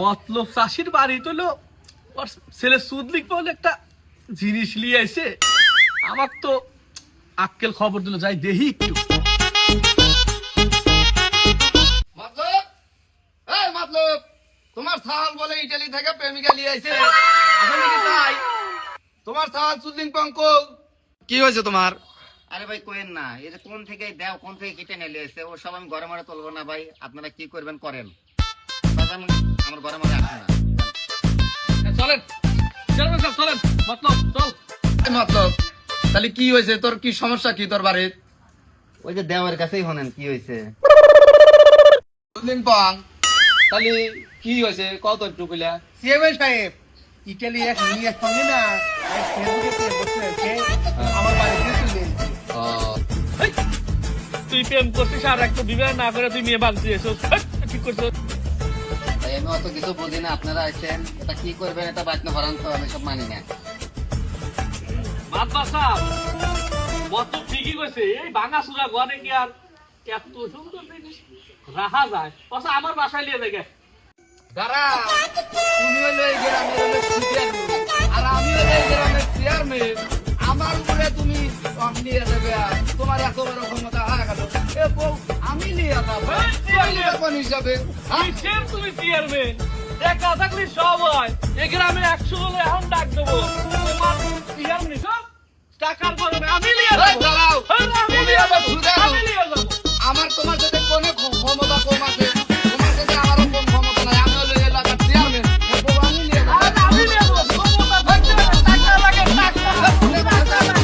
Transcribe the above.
মতলব চাষির বাড়ি তো ওর ছেলে সুদ লিখবে বলে একটা জিনিস নিয়ে আইছে। আমার তো আক্কেল খবর দিল, যাই দেখি একটু। মতলব, এই মতলব, তোমার সাহাল বলে ইটালি থেকে প্রেমিকা নিয়ে আইছে, আসলে কি তাই? তোমার সাহাল সুদিন পঙ্কল, কি হয়েছে তোমার? আরে ভাই কোয়েন না, এই যে কোন থেকে দেও কোন থেকে কেটে নিয়ে এসে ও সব আমি ঘরে মারে তুলবো না ভাই। আপনারা কি করবেন করেন, আমার ঘরে মারে আসে না। চলেন চেয়ারম্যান সাহেব, চলেন। মতলব চল। এই মতলব, তাহলে কি হয়েছে? তোর কি সমস্যা কি তোর বাড়ির? ওই যে দেওয়ার কাছেই হনেন কি হয়েছে। সুদিন পং, তাহলে কি হয়েছে কত একটু কইলা? চেয়ারম্যান সাহেব, ইটালি এক মেয়ের সঙ্গে না এক ফেসবুকে বসে আছে, আমার বাড়িতে চলে এসেছে। এই, তুই প্রেম করছিস আর একটা বিবাহ না করে তুই মেয়ে বাগ দিয়েছ, ঠিক করছো? ভাই আমি অত কিছু বুঝি না, আপনারা আছেন, এটা কি করবেন, এটা বাচ্চা হরান তো আমি সব মানি না। মাতবা সাহেব মত ঠিকই কইছে, এই ভাঙা চুরা ঘরে কি আর এত সুন্দর জিনিস রাখা যায়? আচ্ছা আমার বাসায় নিয়ে দেখে। দাঁড়া, তুমি হলো এই গ্রামের হলো চেয়ারম্যান, আর আমি হলো এই গ্রামের চেয়ারম্যান। আমার উপরে তুমি নিয়ে যাবে, আর তোমার এত বড় ক্ষমতা হয়ে গেল। এ বউ, আমি নিয়ে যাবো কোন হিসাবে? কিসের তুমি চেয়ারম্যান? দেখা থাকলে সব হয়। এই গ্রামে 100 হলে এখন ডাক দেবো। তোমার চেয়ারম্যান সব টাকার গরমে আমি নিয়ে এই যাবো। দাঁড়াও, এই আমি তুমি নিয়ে আবার যাবো, ঘুরে আমি নিয়ে যাবো। আমার তোমার সাথে কোনো ক্ষমতা কম আছে, তোমার সাথে আমারও কম ক্ষমতা নাই। আমি হলো এই এলাকার চেয়ারম্যান, এ বউ আমি নিয়ে যাবো। আর আমি নিয়ে যাবো। ক্ষমতা থাকতে হবে, টাকা লাগে, টাকা লাগে।